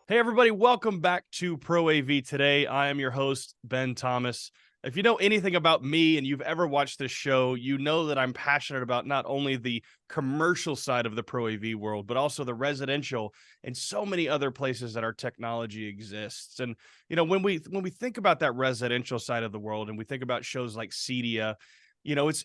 Hey, everybody, welcome back to Pro AV Today. I am your host, Ben Thomas. If you know anything about me and you've ever watched this show, you know that I'm passionate about not only the commercial side of the Pro AV world, but also the residential and so many other places that our technology exists. And when we think about that residential side of the world and we think about shows like Cedia, it's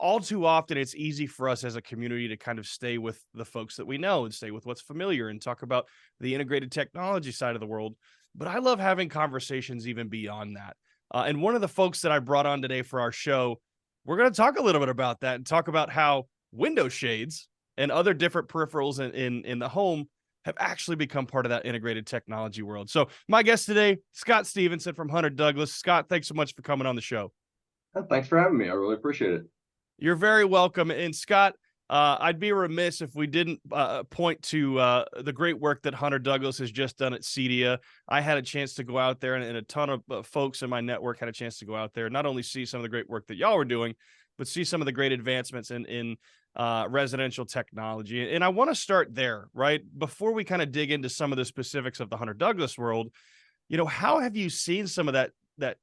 all too often it's easy for us as a community to kind of stay with the folks that we know and stay with what's familiar and talk about the integrated technology side of the world. But I love having conversations even beyond that. And one of the folks that I brought on today for our show, we're going to talk a little bit about that and talk about how window shades and other different peripherals in the home have actually become part of that integrated technology world. So my guest today, Scott Stephenson from Hunter Douglas. Scott, thanks so much for coming on the show. Thanks for having me. I really appreciate it. You're very welcome. And Scott, I'd be remiss if we didn't point to the great work that Hunter Douglas has just done at Cedia. I had a chance to go out there, and a ton of folks in my network had a chance to go out there, not only see some of the great work that y'all were doing, but see some of the great advancements in residential technology. And I want to start there, right? Before we kind of dig into some of the specifics of the Hunter Douglas world, how have you seen some of that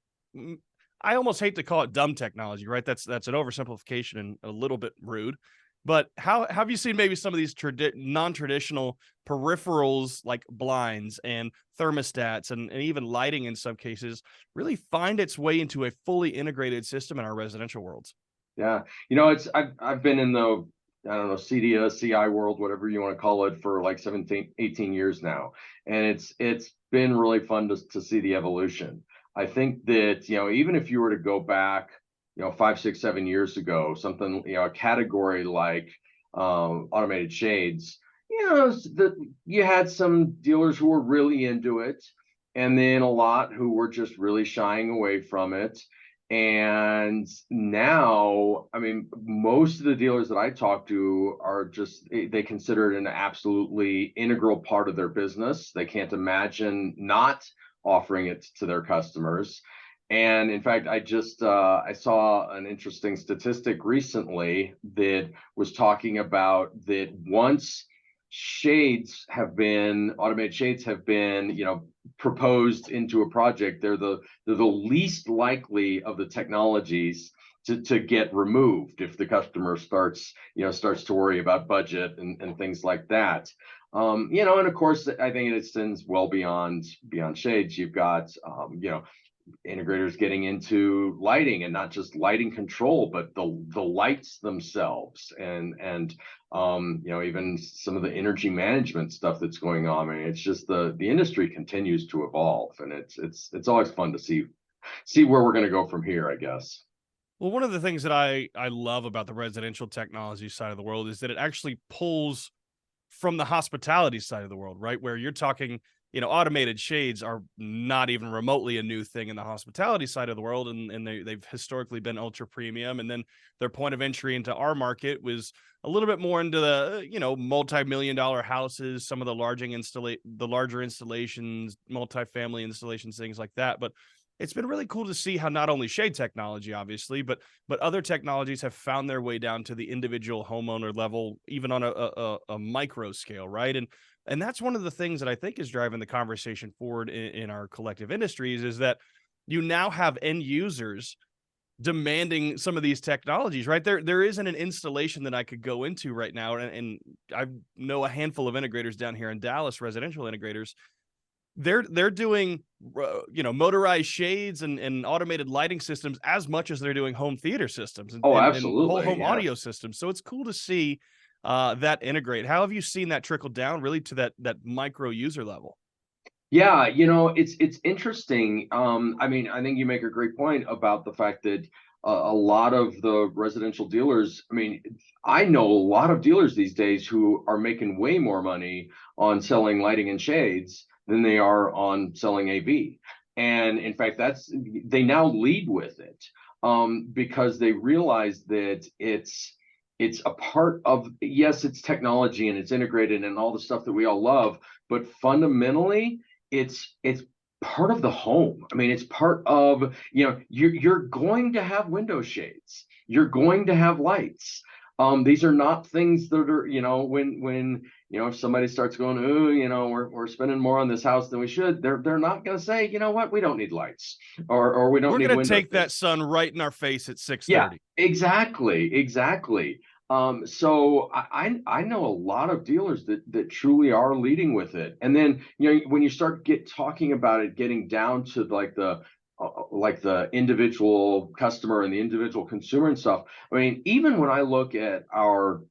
I almost hate to call it dumb technology, right? That's an oversimplification and a little bit rude. But how have you seen maybe some of these non-traditional peripherals like blinds and thermostats and even lighting in some cases really find its way into a fully integrated system in our residential worlds? Yeah, I've been in the I don't know CDA, CI world, whatever you want to call it, for like 17, 18 years now, and it's been really fun to see the evolution. I think that even if you were to go back 5, 6, 7 years ago, something a category like automated shades, you had some dealers who were really into it, and then a lot who were just really shying away from it. And now, I mean, most of the dealers that I talk to are just, they consider it an absolutely integral part of their business. They can't imagine not offering it to their customers. And in fact, I saw an interesting statistic recently that was talking about that once automated shades have been, proposed into a project, they're the least likely of the technologies to get removed if the customer starts to worry about budget and things like that. And of course, I think it extends well beyond shades. You've got integrators getting into lighting, and not just lighting control, but the lights themselves, and even some of the energy management stuff that's going on. I mean, it's just the industry continues to evolve, and it's always fun to see where we're going to go from here, I guess. Well, one of the things that I love about the residential technology side of the world is that it actually pulls from the hospitality side of the world, right? Where you're talking, automated shades are not even remotely a new thing in the hospitality side of the world. And they've historically been ultra premium. And then their point of entry into our market was a little bit more into the, multi-million dollar houses, some of the larger installations, multifamily installations, things like that. But it's been really cool to see how not only shade technology, obviously, but other technologies have found their way down to the individual homeowner level, even on a micro scale, right? And that's one of the things that I think is driving the conversation forward in our collective industries, is that you now have end users demanding some of these technologies, right? There isn't an installation that I could go into right now, and I know a handful of integrators down here in Dallas, residential integrators. They're doing motorized shades and automated lighting systems as much as they're doing home theater systems and, Oh, and, and whole absolutely, home yeah. audio systems. So it's cool to see that integrate. How have you seen that trickle down really to that micro user level? Yeah, it's interesting. I mean, I think you make a great point about the fact that a lot of the residential dealers, I mean, I know a lot of dealers these days who are making way more money on selling lighting and shades than they are on selling AV. And in fact, they now lead with it, because they realize that it's a part of, yes, it's technology and it's integrated and all the stuff that we all love, but fundamentally it's part of the home. I mean, it's part of, you're going to have window shades, you're going to have lights. These are not things that are, when if somebody starts going, oh, we're spending more on this house than we should, they're not going to say, you know what, we don't need lights, or we don't We're need gonna window take that shades. sun right in our face at Yeah, 6:30. exactly. So I know a lot of dealers that truly are leading with it. And then, when you start talking about it, getting down to like the individual customer and the individual consumer and stuff. I mean, even when I look at our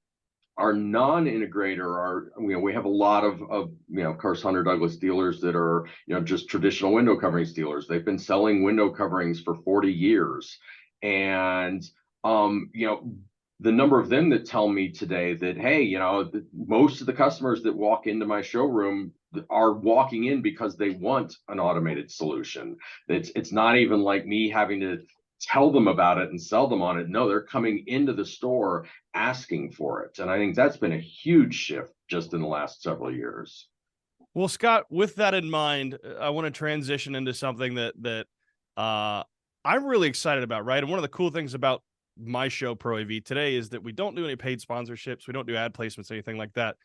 non-integrator, we have a lot of course, Hunter Douglas dealers that are, just traditional window coverings dealers. They've been selling window coverings for 40 years. And, the number of them that tell me today that, hey, most of the customers that walk into my showroom are walking in because they want an automated solution. It's not even like me having to tell them about it and sell them on it. No, they're coming into the store asking for it. And I think that's been a huge shift just in the last several years. Well, Scott, with that in mind, I want to transition into something that I'm really excited about, right? And one of the cool things about my show, Pro AV, today is that we don't do any paid sponsorships, we don't do ad placements, anything like that.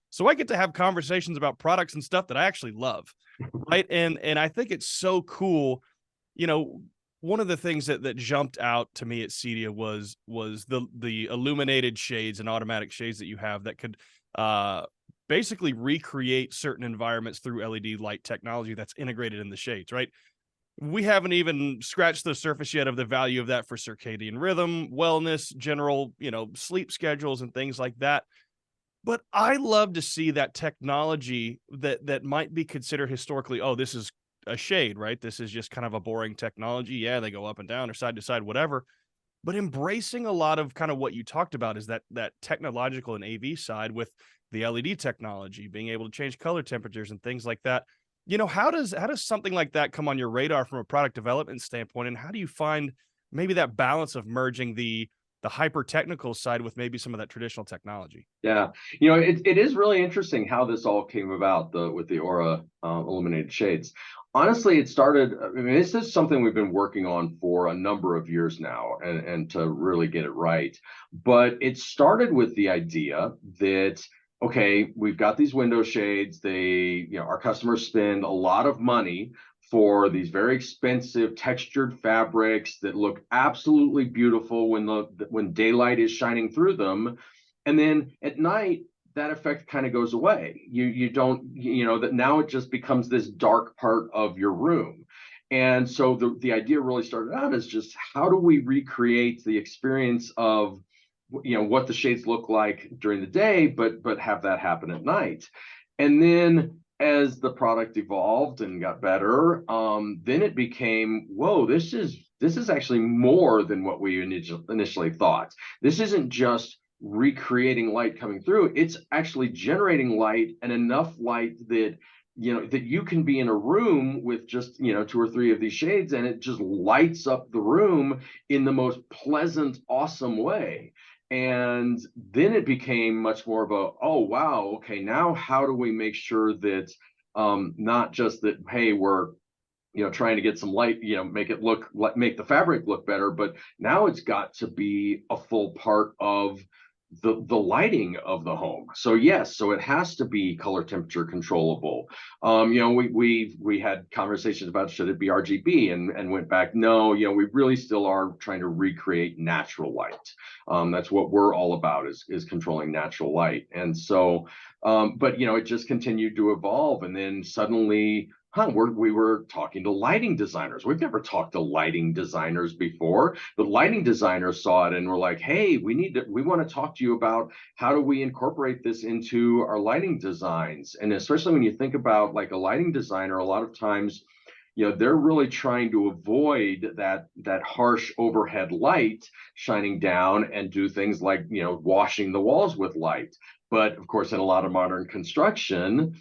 So I get to have conversations about products and stuff that I actually love, right? And I think it's so cool. You know, one of the things that jumped out to me at Cedia was the illuminated shades and automatic shades that you have that could uh basically recreate certain environments through LED light technology that's integrated in the shades, right? We haven't even scratched the surface yet of the value of that for circadian rhythm, wellness, general, sleep schedules and things like that. But I love to see that technology that might be considered historically, oh, this is a shade, right? This is just kind of a boring technology. Yeah, they go up and down or side to side, whatever. But embracing a lot of kind of what you talked about is that technological and AV side with the LED technology, being able to change color temperatures and things like that. How does something like that come on your radar from a product development standpoint? And how do you find maybe that balance of merging the hyper technical side with maybe some of that traditional technology? Yeah, it is really interesting how this all came about with the Aura illuminated shades. Honestly, it started. I mean, this is something we've been working on for a number of years now, and to really get it right. But it started with the idea that, okay, we've got these window shades. Our customers spend a lot of money for these very expensive textured fabrics that look absolutely beautiful when daylight is shining through them, and then at night that effect kind of goes away. You don't, that now it just becomes this dark part of your room. And so the idea really started out as just, how do we recreate the experience of what the shades look like during the day, but have that happen at night. And then as the product evolved and got better, then it became, whoa, this is actually more than what we initially thought. This isn't just recreating light coming through, it's actually generating light, and enough light that you can be in a room with just two or three of these shades, and it just lights up the room in the most pleasant, awesome way. And then it became much more of a, oh wow, okay, now how do we make sure that not just that, hey, we're trying to get some light, make the fabric look better, but now it's got to be a full part of the lighting of the home. So yes, so it has to be color temperature controllable. We had conversations about, should it be RGB, and went back, no, we really still are trying to recreate natural light. That's what we're all about, is controlling natural light. And so but it just continued to evolve, and then suddenly, we were talking to lighting designers. We've never talked to lighting designers before, but lighting designers saw it and were like, hey, we want to talk to you about how do we incorporate this into our lighting designs. And especially when you think about like a lighting designer, a lot of times, they're really trying to avoid that harsh overhead light shining down, and do things like, washing the walls with light. But of course, in a lot of modern construction,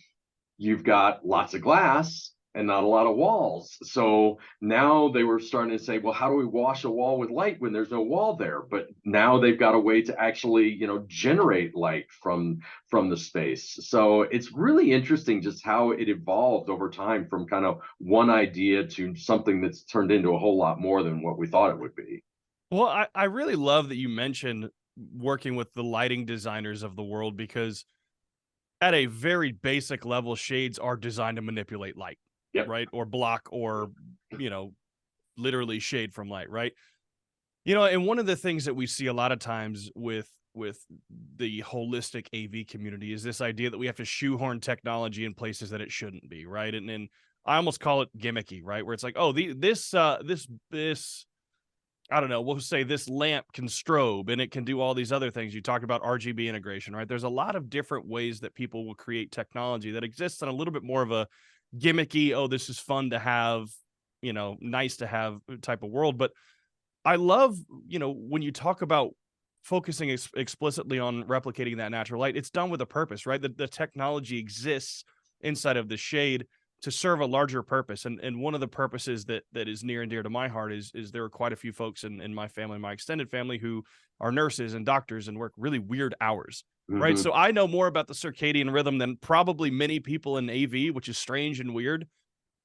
you've got lots of glass and not a lot of walls. So now they were starting to say, well, how do we wash a wall with light when there's no wall there? But now they've got a way to actually, generate light from the space. So it's really interesting just how it evolved over time, from kind of one idea to something that's turned into a whole lot more than what we thought it would be. Well, I really love that you mentioned working with the lighting designers of the world, because at a very basic level, shades are designed to manipulate light, Yep. right? Or block, or, you know, literally shade from light, right? And one of the things that we see a lot of times with the holistic AV community is this idea that we have to shoehorn technology in places that it shouldn't be, right? And I almost call it gimmicky, right? Where it's like, oh, this I don't know, we'll say this lamp can strobe and it can do all these other things. You talk about RGB integration, right? There's a lot of different ways that people will create technology that exists in a little bit more of a gimmicky, oh, this is fun to have, nice to have type of world. But I love, when you talk about focusing explicitly on replicating that natural light, it's done with a purpose, right? The technology exists inside of the shade to serve a larger purpose. And one of the purposes that is near and dear to my heart is there are quite a few folks in my family, my extended family, who are nurses and doctors and work really weird hours, right? Hmm. So I know more about the circadian rhythm than probably many people in AV, which is strange and weird.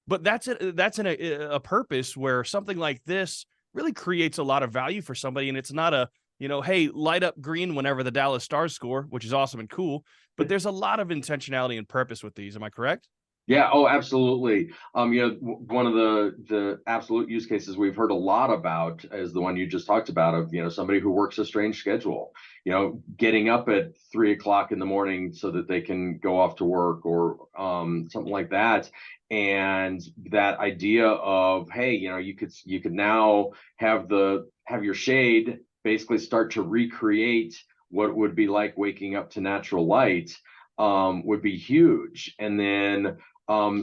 But that's a purpose where something like this really creates a lot of value for somebody. And it's not a, hey, light up green whenever the Dallas Stars score, which is awesome and cool. But there's a lot of intentionality and purpose with these. Am I correct? Yeah, oh, absolutely. One of the absolute use cases we've heard a lot about is the one you just talked about of, somebody who works a strange schedule, getting up at 3 o'clock in the morning so that they can go off to work, or something like that. And that idea of, hey, you could now have your shade basically start to recreate what it would be like waking up to natural light, would be huge. And then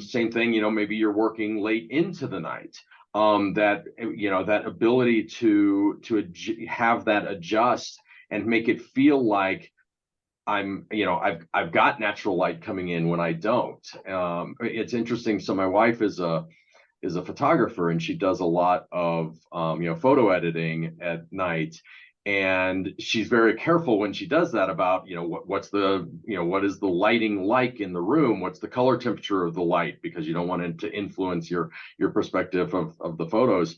same thing, maybe you're working late into the night. That ability have that adjust and make it feel like I've got natural light coming in when I don't. It's interesting. So my wife is a photographer, and she does a lot of photo editing at night, and she's very careful when she does that about what is the lighting like in the room, what's the color temperature of the light, because you don't want it to influence your perspective of the photos.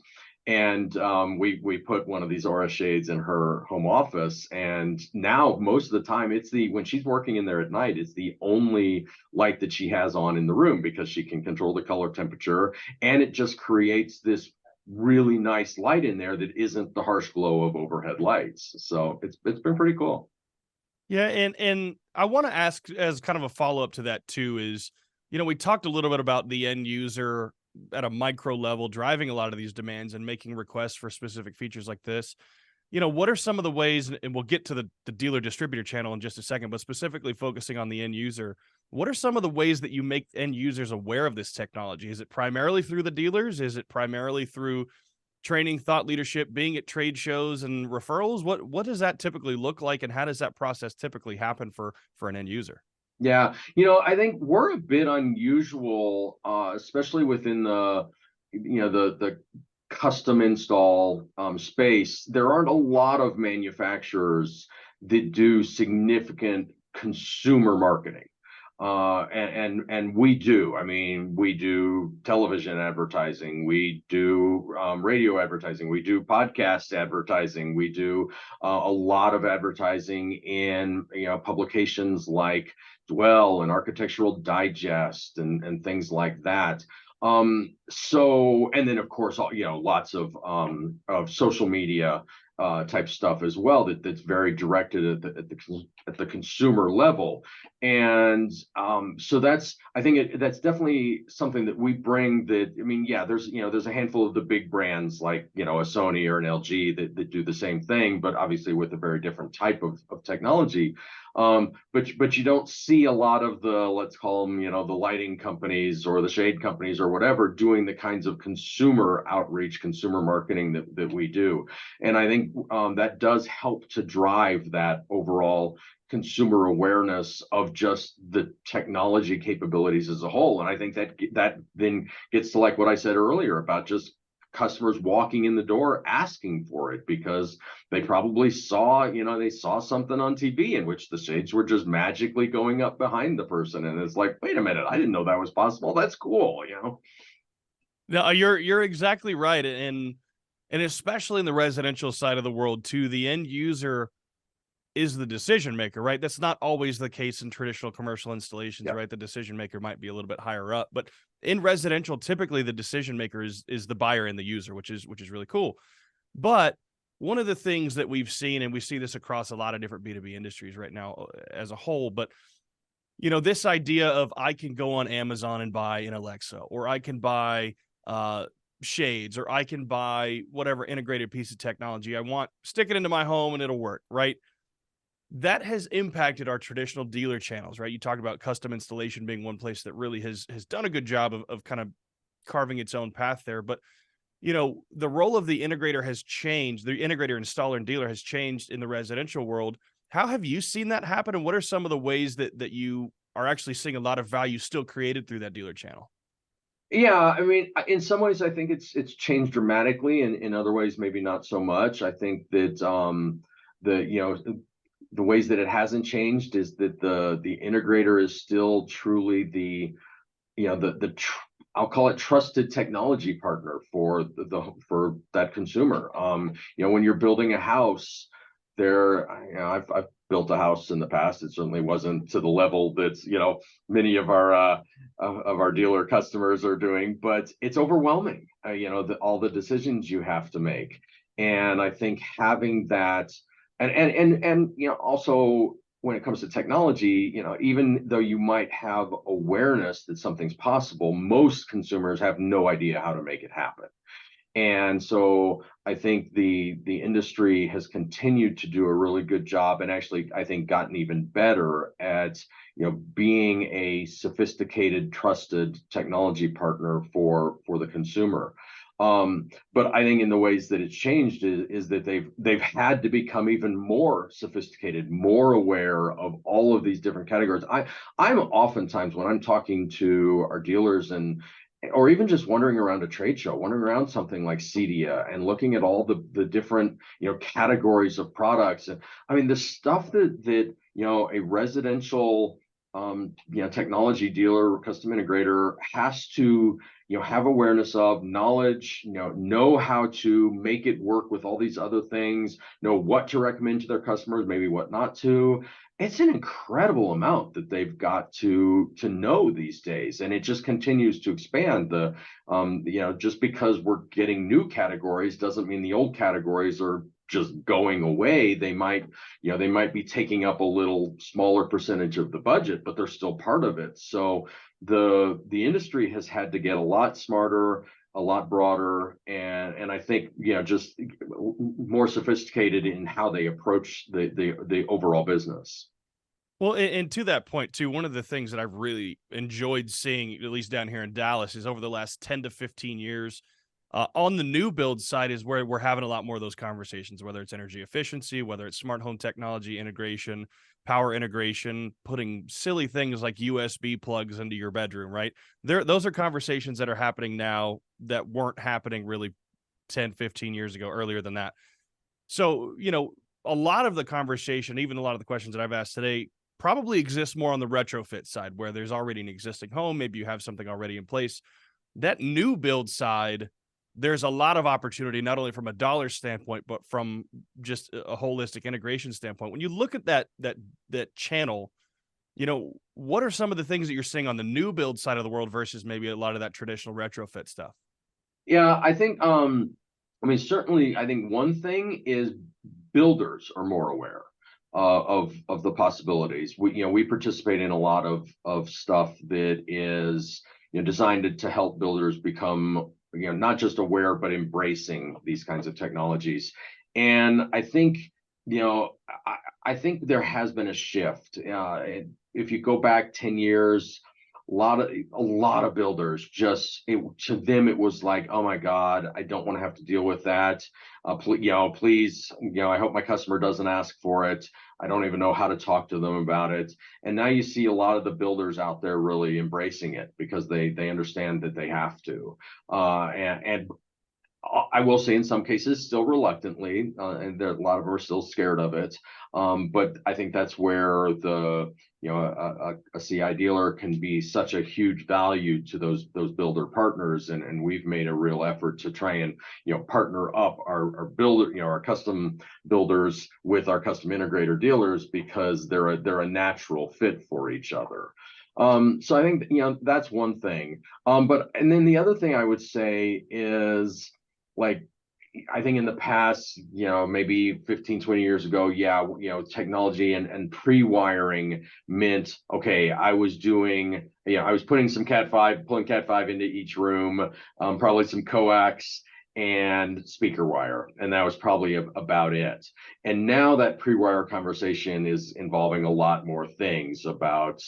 And we put one of these aura shades in her home office, and now most of the time when she's working in there at night, it's the only light that she has on in the room, because she can control the color temperature, and it just creates this really nice light in there that isn't the harsh glow of overhead lights. So it's been pretty cool. Yeah, and I want to ask, as kind of a follow-up to that too, is, we talked a little bit about the end user at a micro level driving a lot of these demands and making requests for specific features like this. What are some of the ways, and we'll get to the dealer distributor channel in just a second, but specifically focusing on the end user, what are some of the ways that you make end users aware of this technology? Is it primarily through the dealers? Is it primarily through training, thought leadership, being at trade shows and referrals? What does that typically look like, and how does that process typically happen for an end user? Yeah, I think we're a bit unusual, especially within the custom install space. There aren't a lot of manufacturers that do significant consumer marketing. And we do. I mean, we do television advertising, we do radio advertising, we do podcast advertising, we do a lot of advertising in publications like Dwell and Architectural Digest and things like that. And then of course, lots of social media type stuff as well, that's very directed at the consumer level. And so I think that's definitely something that we bring. That, I mean, yeah, there's a handful of the big brands like a Sony or an LG that do the same thing, but obviously with a very different type of technology. But you don't see a lot of the, let's call them, the lighting companies or the shade companies or whatever, doing the kinds of consumer outreach, consumer marketing that we do. And I think that does help to drive that overall consumer awareness of just the technology capabilities as a whole. And I think that then gets to, like what I said earlier, about just customers walking in the door asking for it, because they probably saw something on TV in which the shades were just magically going up behind the person, and it's like, wait a minute, I didn't know that was possible. That's cool. No, you're exactly right, and especially in the residential side of the world too, the end user is the decision maker, right? That's not always the case in traditional commercial installations, Yeah. right? The decision maker might be a little bit higher up, but in residential, typically the decision maker is the buyer and the user, which is really cool. But one of the things that we've seen, and we see this across a lot of different B2B industries right now as a whole, but this idea of I can go on Amazon and buy an Alexa, or I can buy uh, shades, or I can buy whatever integrated piece of technology I want, stick it into my home and it'll work, right? That has impacted our traditional dealer channels, right? You talked about custom installation being one place that really has done a good job of kind of carving its own path there. But the role of the integrator has changed. The integrator, installer, and dealer has changed in the residential world. How have you seen that happen? And what are some of the ways that you are actually seeing a lot of value still created through that dealer channel? Yeah, I mean, in some ways, I think it's changed dramatically, and in other ways, maybe not so much. I think that the you know the ways that it hasn't changed is that the integrator is still truly the I'll call it trusted technology partner for for that consumer. When you're building a house, I've built a house in the past. It certainly wasn't to the level that's many of our dealer customers are doing, but it's overwhelming. All the decisions you have to make, and I think having that, and also when it comes to technology, even though you might have awareness that something's possible, most consumers have no idea how to make it happen. And so I think the industry has continued to do a really good job, and actually I think gotten even better at being a sophisticated, trusted technology partner for the consumer. But I think in the ways that it's changed is that they've had to become even more sophisticated, more aware of all of these different categories. I'm oftentimes, when I'm talking to our dealers, or even just wandering around a trade show, wandering around something like CEDIA and looking at all the different categories of products. And I mean, the stuff that a residential technology dealer or custom integrator has to have awareness of, knowledge, know how to make it work with all these other things, know what to recommend to their customers, maybe what not to. It's an incredible amount that they've got to know these days, and it just continues to expand. Just because we're getting new categories doesn't mean the old categories are just going away. They might be taking up a little smaller percentage of the budget, but they're still part of it. So the industry has had to get a lot smarter, a lot broader, and I think just more sophisticated in how they approach the overall business. Well, and to that point too, one of the things that I've really enjoyed seeing, at least down here in Dallas, is over the last 10 to 15 years, on the new build side is where we're having a lot more of those conversations, whether it's energy efficiency, whether it's smart home technology integration, power integration, putting silly things like USB plugs into your bedroom, right? Those are conversations that are happening now that weren't happening really 10, 15 years ago, earlier than that. So, a lot of the conversation, even a lot of the questions that I've asked today, probably exists more on the retrofit side, where there's already an existing home. Maybe you have something already in place. That new build side, there's a lot of opportunity, not only from a dollar standpoint, but from just a holistic integration standpoint. When you look at that channel, what are some of the things that you're seeing on the new build side of the world versus maybe a lot of that traditional retrofit stuff? Yeah, I think I mean, certainly I think one thing is builders are more aware of the possibilities. We participate in a lot of stuff that is designed to help builders become not just aware but embracing these kinds of technologies. And I think I think there has been a shift. If you go back 10 years, a lot of builders to them it was like, oh my God, I don't want to have to deal with that. Please, I hope my customer doesn't ask for it. I don't even know how to talk to them about it. And now you see a lot of the builders out there really embracing it because they understand that they have to. And I will say in some cases still reluctantly, and there, a lot of them are still scared of it. But I think that's where the a CI dealer can be such a huge value to those builder partners, and we've made a real effort to try and partner up our builder, our custom builders with our custom integrator dealers, because they're a natural fit for each other. So I think that's one thing. But and then the other thing I would say is, like, I think in the past, maybe 15, 20 years ago, yeah, technology and pre-wiring meant, okay, I was doing, I was putting some Cat5, pulling Cat5 into each room, probably some coax and speaker wire, and that was probably about it. And now that pre-wire conversation is involving a lot more things about,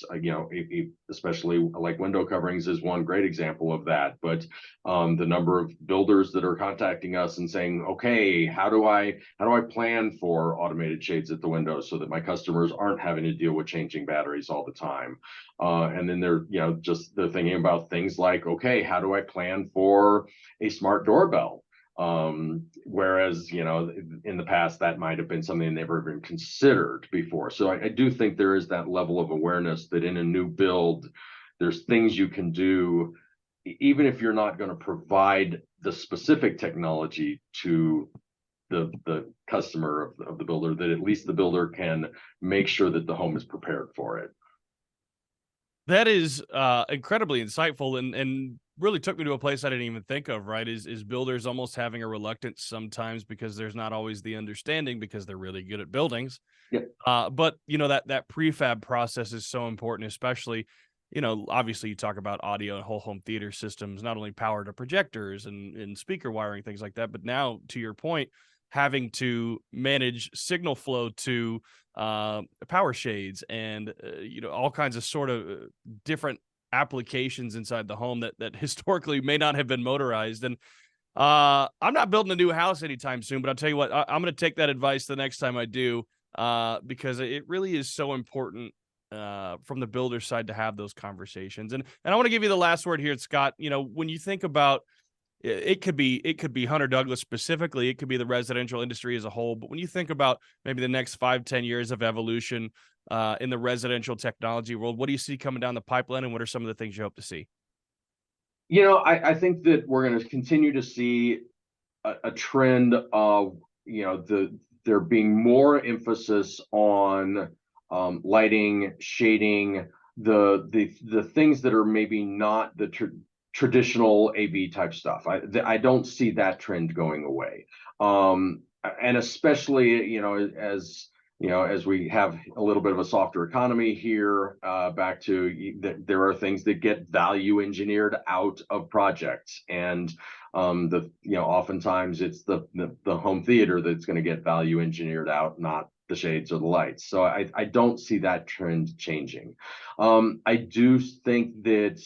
especially like window coverings is one great example of that. But the number of builders that are contacting us and saying, okay, how do I plan for automated shades at the window so that my customers aren't having to deal with changing batteries all the time? And then they're thinking about things like, okay, how do I plan for a smart doorbell? Whereas in the past that might have been something they never even considered before. So I do think there is that level of awareness that in a new build there's things you can do, even if you're not going to provide the specific technology to the customer of the builder, that at least the builder can make sure that the home is prepared for it. That is incredibly insightful, and really took me to a place I didn't even think of. Right, is builders almost having a reluctance sometimes because there's not always the understanding, because they're really good at buildings. Yeah. But that prefab process is so important, especially, obviously you talk about audio and whole home theater systems, not only power to projectors and speaker wiring, things like that, but now, to your point, having to manage signal flow to power shades and all kinds of sort of different applications inside the home that historically may not have been motorized. And I'm not building a new house anytime soon, but I'll tell you what, I'm going to take that advice the next time I do, because it really is so important from the builder side to have those conversations. And I want to give you the last word here, Scott. When you think about it could be Hunter Douglas specifically, it could be the residential industry as a whole. But when you think about maybe the next 5-10 years of evolution in the residential technology world, what do you see coming down the pipeline, and what are some of the things you hope to see? I think that we're going to continue to see a trend of there being more emphasis on lighting, shading, the things that are maybe not the traditional AV type stuff. I don't see that trend going away. And especially as we have a little bit of a softer economy here, back to there are things that get value engineered out of projects, and oftentimes it's the home theater that's going to get value engineered out, not the shades or the lights. So I don't see that trend changing. I do think that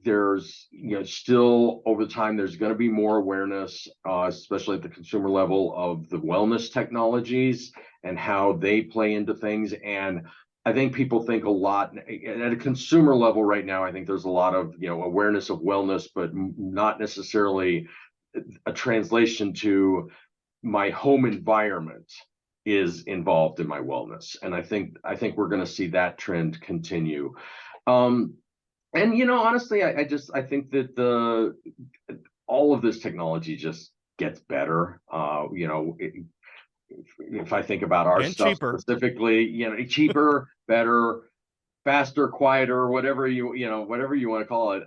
there's still over time there's going to be more awareness, especially at the consumer level, of the wellness technologies and how they play into things. And I think people think a lot at a consumer level right now. I think there's a lot of awareness of wellness, but not necessarily a translation to my home environment is involved in my wellness. And I think we're going to see that trend continue. And honestly, I think that all of this technology just gets better. If I think about our And stuff cheaper. specifically, cheaper, better, faster, quieter, whatever whatever you want to call it.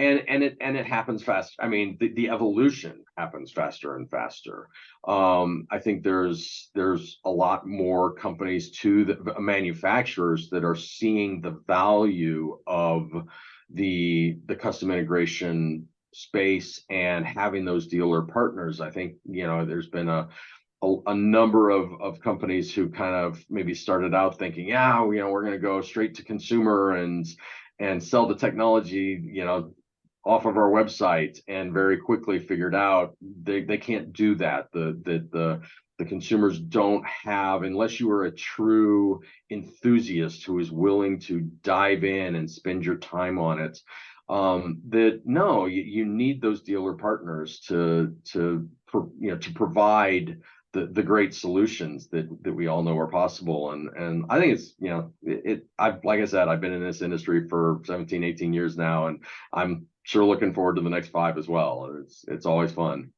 And it happens fast. I mean, the evolution happens faster and faster. I think there's a lot more companies too, the manufacturers, that are seeing the value of the custom integration space and having those dealer partners. I think there's been a number of companies who kind of maybe started out thinking, yeah, we're going to go straight to consumer and sell the technology, off of our website, and very quickly figured out they can't do that. The consumers don't have, unless you are a true enthusiast who is willing to dive in and spend your time on it. that no, you need those dealer partners to provide the great solutions that we all know are possible. And I think it's, I've, like I said, I've been in this industry for 17, 18 years now, and I'm sure looking forward to the next 5 as well. It's always fun.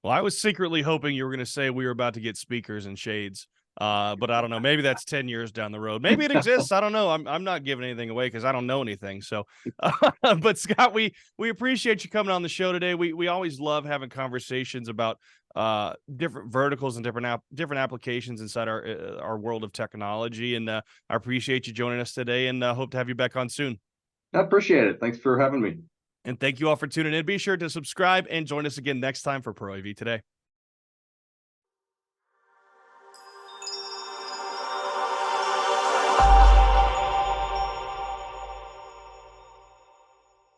Well, I was secretly hoping you were going to say we were about to get speakers and shades. But I don't know. Maybe that's 10 years down the road. Maybe it exists. I don't know. I'm not giving anything away because I don't know anything. So, but Scott, we appreciate you coming on the show today. We always love having conversations about different verticals and different applications inside our world of technology. And I appreciate you joining us today, and hope to have you back on soon. I appreciate it. Thanks for having me. And thank you all for tuning in. Be sure to subscribe and join us again next time for Pro AV Today.